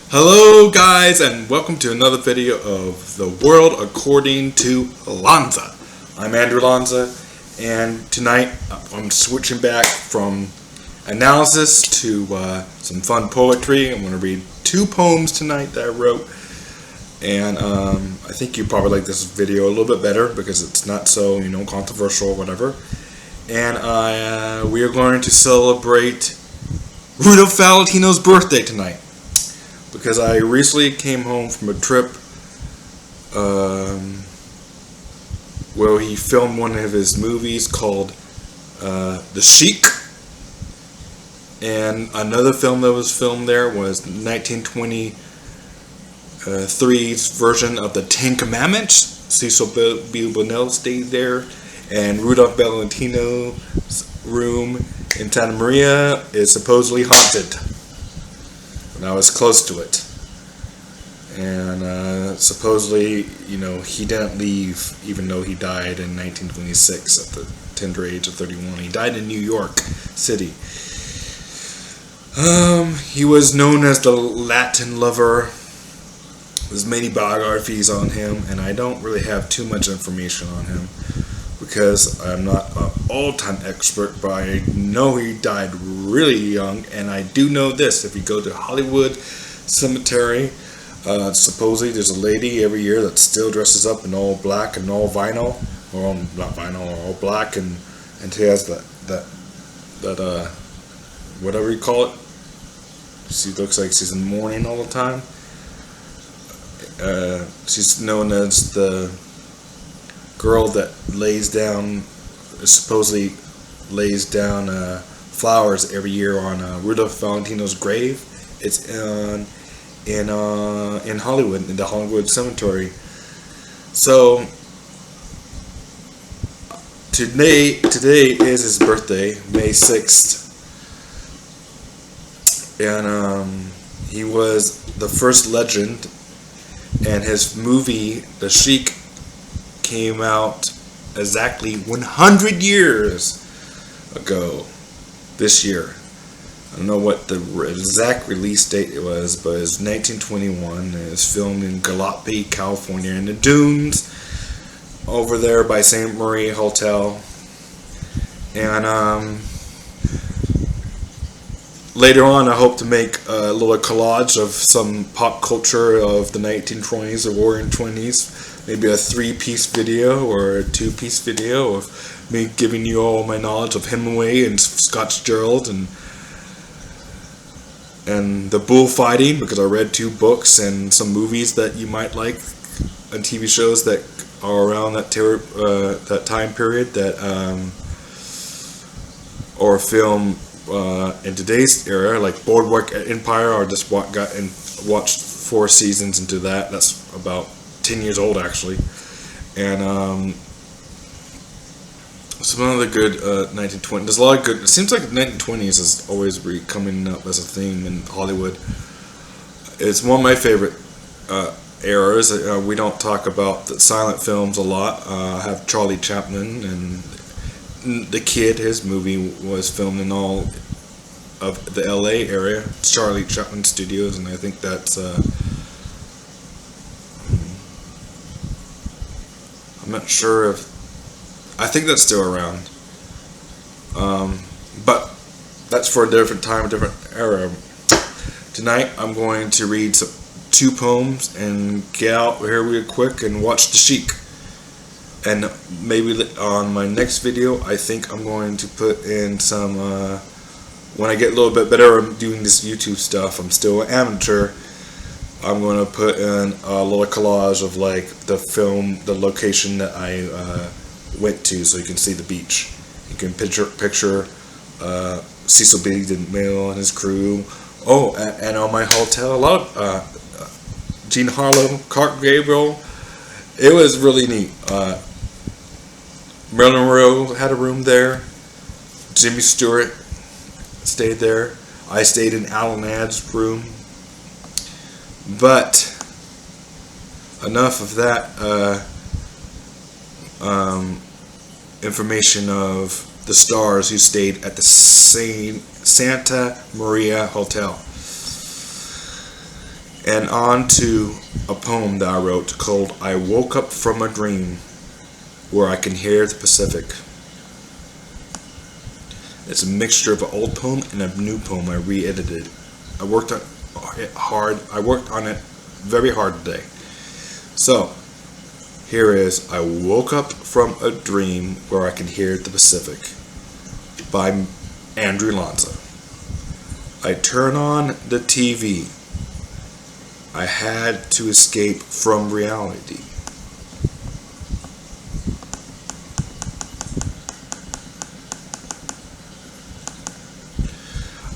Hello guys, and welcome to another video of The World According to Lonza. I'm Andrew Lonza, and tonight I'm switching back from analysis to some fun poetry. I'm going to read two poems tonight that I wrote, and I think you probably like this video a little bit better because it's not so controversial or whatever. And we are going to celebrate Rudolph Valentino's birthday tonight, because I recently came home from a trip where he filmed one of his movies called The Sheik, and another film that was filmed there was 1923's version of the Ten Commandments. Cecil B. Bonnell stayed there, and Rudolph Valentino's room in Santa Maria is supposedly haunted. And I was close to it, and supposedly, he didn't leave, even though he died in 1926 at the tender age of 31. He died in New York City. He was known as the Latin lover. There's many biographies on him, and I don't really have too much information on him because I'm not an all-time expert, but I know he died really young. And I do know this: if you go to Hollywood Cemetery, supposedly there's a lady every year that still dresses up in all black and all vinyl, or not vinyl, or all black, and she has that whatever you call it. She looks like she's in mourning all the time. She's known as the girl that supposedly lays down flowers every year on Rudolph Valentino's grave. It's in Hollywood, in the Hollywood Cemetery. So today is his birthday, May 6th, and he was the first legend, and his movie The Sheik came out exactly 100 years ago this year. I don't know what the exact release date it was, but it's 1921. It was filmed in Gillespie, California, in the dunes over there by St. Marie Hotel. And later on, I hope to make a little collage of some pop culture of the 1920s or Roaring 20s. Maybe a 3-piece video or a 2-piece video of me giving you all my knowledge of Hemingway and Scott Fitzgerald and the bullfighting, because I read 2 books and some movies that you might like, and TV shows that are around that time period that or film in today's era, like Boardwalk Empire. I just watched 4 seasons into that. That's about 10 years old actually, and some other good 1920s. There's a lot of good. It seems like the 1920s is always coming up as a theme in Hollywood. It's one of my favorite eras. We don't talk about the silent films a lot. I have Charlie Chaplin, and The Kid. His movie was filmed in all of the LA area, Charlie Chaplin Studios, and I think that's I'm not sure if I think that's still around, but that's for a different time, a different era. Tonight I'm going to read 2 poems and get out here real quick and watch The Sheik. And maybe on my next video, I think I'm going to put in some, when I get a little bit better at doing this YouTube stuff, I'm still an amateur, I'm going to put in a little collage of like the film, the location that I went to, so you can see the beach. You can picture Cecil B. DeMille and his crew. Oh, and on my hotel, a lot of Jean Harlow, Clark Gabriel. It was really neat. Marilyn Monroe had a room there. Jimmy Stewart stayed there. I stayed in Alan Ladd's room. But enough of that information of the stars who stayed at the same Santa Maria Hotel. And on to a poem that I wrote called I Woke Up From a Dream Where I Can Hear the Pacific. It's a mixture of an old poem and a new poem I re-edited. I worked on it very hard today. So, here is I Woke Up From a Dream Where I Can Hear the Pacific by Andrew Lonza. I turn on the TV. I had to escape from reality.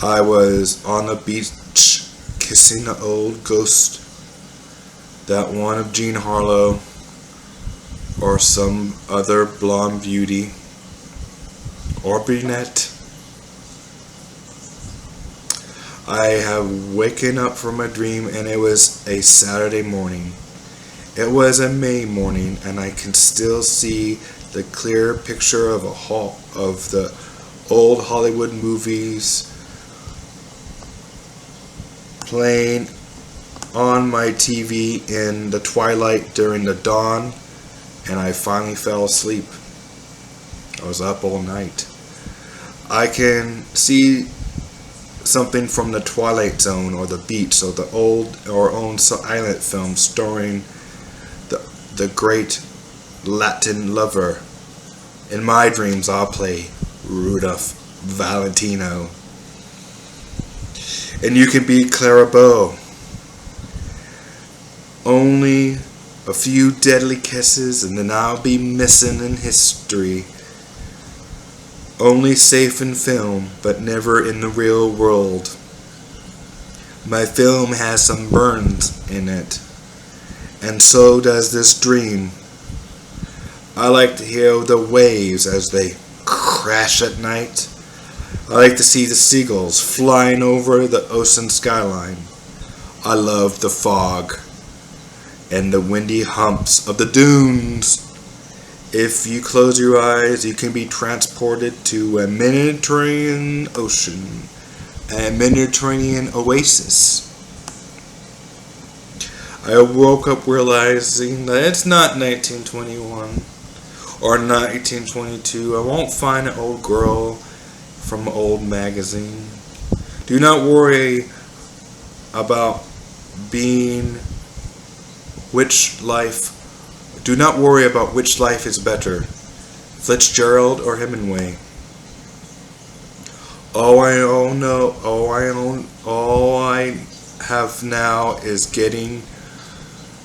I was on the beach kissing an old ghost, that one of Jean Harlow or some other blonde beauty or brunette. I have waken up from a dream and it was a Saturday morning. It was a May morning and I can still see the clear picture of the old Hollywood movies playing on my TV in the twilight during the dawn, and I finally fell asleep. I was up all night. I can see something from the Twilight Zone or the beach or the own silent film starring the great Latin lover. In my dreams I'll play Rudolph Valentino. And you can be Clara Bow. Only a few deadly kisses and then I'll be missing in history. Only safe in film, but never in the real world. My film has some burns in it, and so does this dream. I like to hear the waves as they crash at night. I like to see the seagulls flying over the ocean skyline. I love the fog and the windy humps of the dunes. If you close your eyes, you can be transported to a Mediterranean ocean, a Mediterranean oasis. I woke up realizing that it's not 1921 or 1922. I won't find an old girl from an old magazine. Do not worry about Do not worry about which life is better, Fitzgerald or Hemingway. All I have now is getting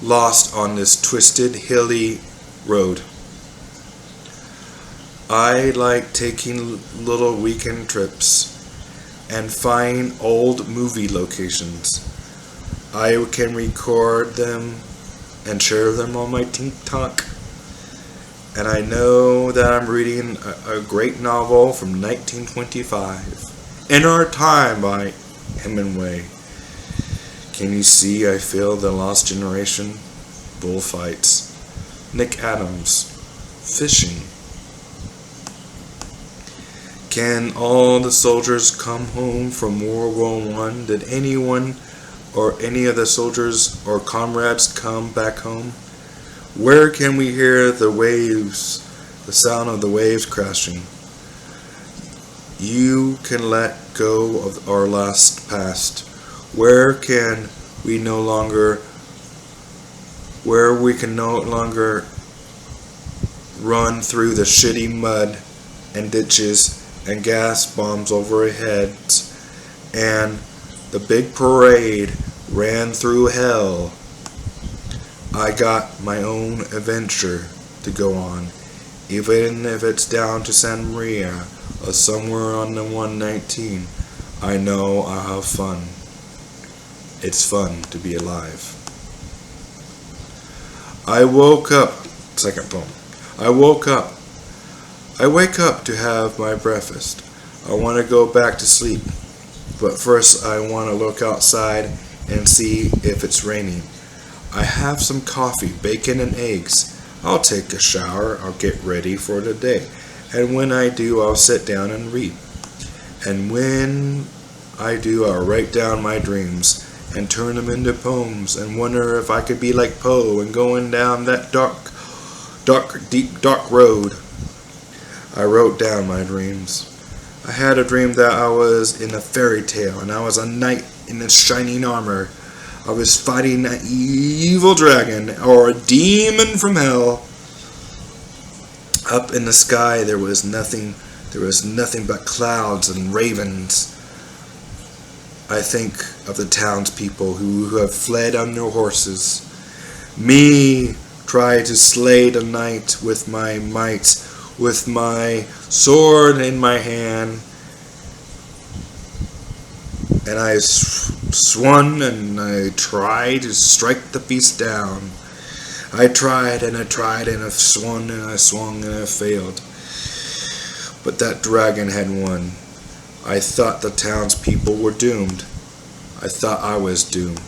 lost on this twisted, hilly road. I like taking little weekend trips and find old movie locations. I can record them and share them on my TikTok. And I know that I'm reading a great novel from 1925, In Our Time by Hemingway. Can you see I feel the lost generation? Bullfights. Nick Adams. Fishing. Can all the soldiers come home from World War I? Did anyone or any of the soldiers or comrades come back home? Where can we hear the waves, the sound of the waves crashing? You can let go of our last past. Where we can no longer run through the shitty mud and ditches and gas bombs over our heads, and the big parade ran through hell. I got my own adventure to go on, even if it's down to Santa Maria or somewhere on the 119. I know I'll have fun. It's fun to be alive. I woke up. Second poem. I wake up to have my breakfast. I want to go back to sleep, but first I want to look outside and see if it's raining. I have some coffee, bacon, and eggs. I'll take a shower. I'll get ready for the day. And when I do, I'll sit down and read. And when I do, I'll write down my dreams and turn them into poems, and wonder if I could be like Poe and going down that deep road. I wrote down my dreams. I had a dream that I was in a fairy tale, and I was a knight in a shining armor. I was fighting an evil dragon or a demon from hell. Up in the sky there was nothing but clouds and ravens. I think of the townspeople who have fled on their horses. Me try to slay the night with my might, with my sword in my hand. And I swung and I tried to strike the beast down. I tried and I tried and I swung and I failed. But that dragon had won. I thought the townspeople were doomed. I thought I was doomed.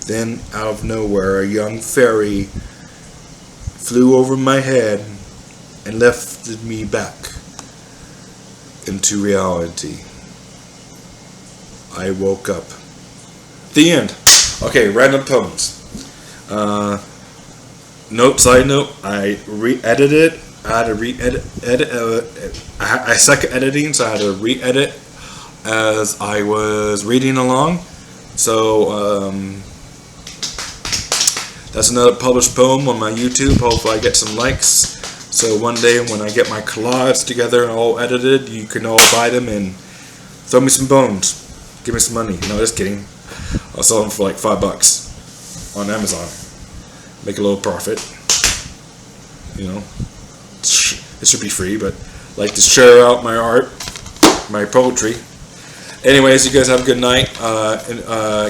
Then, out of nowhere, a young fairy flew over my head and lifted me back into reality. I woke up. The end. Okay, random poems. Side note, I re-edited. I had to re-edit. I suck at editing, so I had to re-edit as I was reading along. So, that's another published poem on my YouTube. Hopefully I get some likes. So one day when I get my collage together and all edited, you can all buy them and throw me some bones. Give me some money. No, just kidding. I'll sell them for like $5 on Amazon. Make a little profit. You know, it should be free, but I like to share out my art, my poetry. Anyways, you guys have a good night.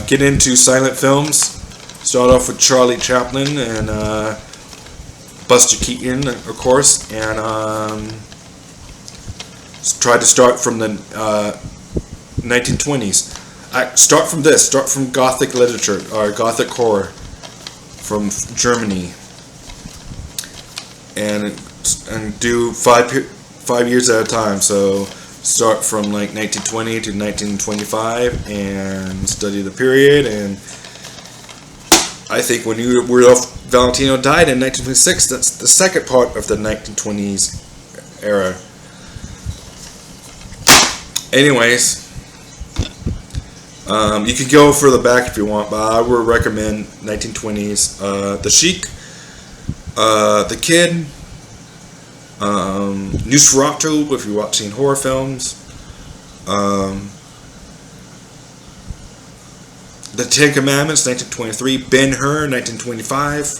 Get into silent films. Start off with Charlie Chaplin and Buster Keaton, of course, and try to start from the 1920s. Start from this. Start from Gothic literature or Gothic horror from Germany, and do five years at a time. So start from like 1920 to 1925 and study the period. And I think when Rudolph Valentino died in 1926, that's the second part of the 1920s era. Anyways, you can go further back if you want, but I would recommend 1920s. The Sheik, The Kid, Nosferatu if you're watching horror films, The Ten Commandments, 1923, Ben-Hur, 1925,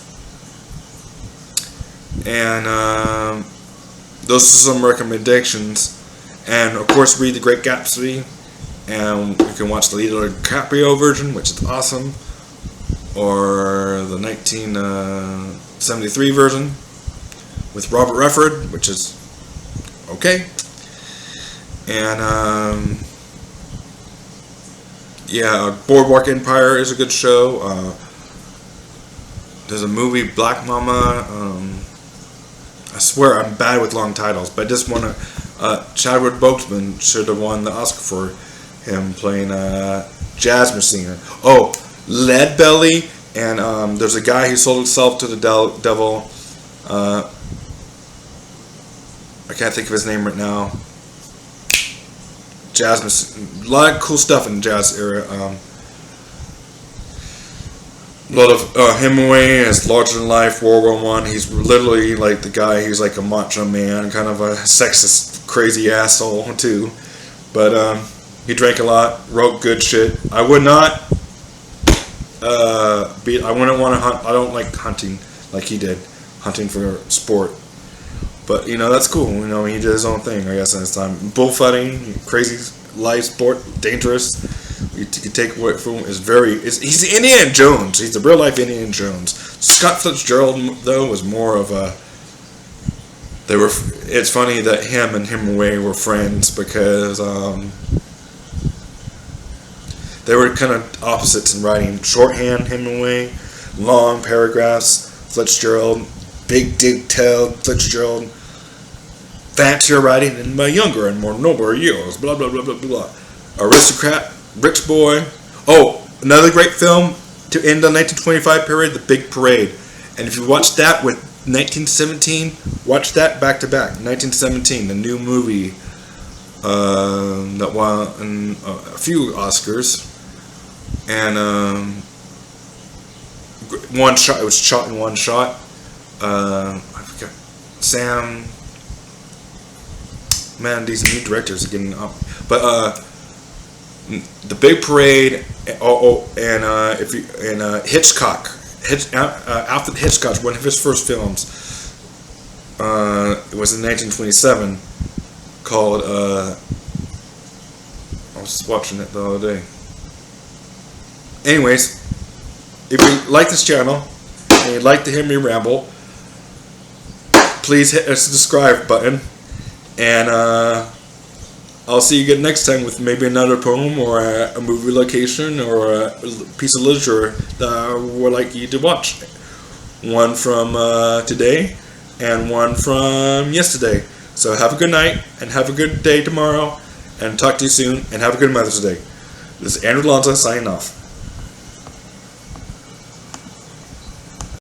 and those are some recommendations. And of course, read The Great Gatsby, and you can watch the Leonardo DiCaprio version, which is awesome, or the 1973 version with Robert Redford, which is okay. And yeah, Boardwalk Empire is a good show. There's a movie, Black Mama. I swear I'm bad with long titles, but I just want to. Chadwick Boseman should have won the Oscar for him playing jazz singer. Oh, Lead Belly, and there's a guy who sold himself to the devil. I can't think of his name right now. Jazz, a lot of cool stuff in the jazz era. A lot of Hemingway as larger than life, World War I. He's literally like the guy who's like a macho man, kind of a sexist, crazy asshole too. But he drank a lot, wrote good shit. I would not I wouldn't want to hunt. I don't like hunting like he did, hunting for sport. But you know, that's cool. You know, he did his own thing. I guess in his time, bullfighting, crazy live sport, dangerous. You can take away from him. He's Indiana Jones. He's the real life Indiana Jones. Scott Fitzgerald though was more of a. It's funny that him and Hemingway were friends because they were kind of opposites in writing. Shorthand Hemingway, long paragraphs. Fitzgerald, big detailed Fitzgerald. Fancier writing in my younger and more nobler years. Blah blah blah blah blah. Aristocrat, rich boy. Oh, Another great film to end the 1925 period, The Big Parade. And if you watch that with 1917, watch that back to back. 1917, the new movie that won a few Oscars, and one shot. It was shot in one shot. I forgot. Sam. Man, these new directors are getting up. But The Big Parade. And Hitchcock. Alfred Hitchcock, one of his first films. It was in 1927. Called. I was just watching it the other day. Anyways, if you like this channel and you'd like to hear me ramble, please hit the subscribe button, and I'll see you again next time with maybe another poem or a movie location or a piece of literature that I would like you to watch. One from today and one from yesterday. So have a good night and have a good day tomorrow, and talk to you soon, and have a good Mother's Day. This is Andrew Lonza signing off.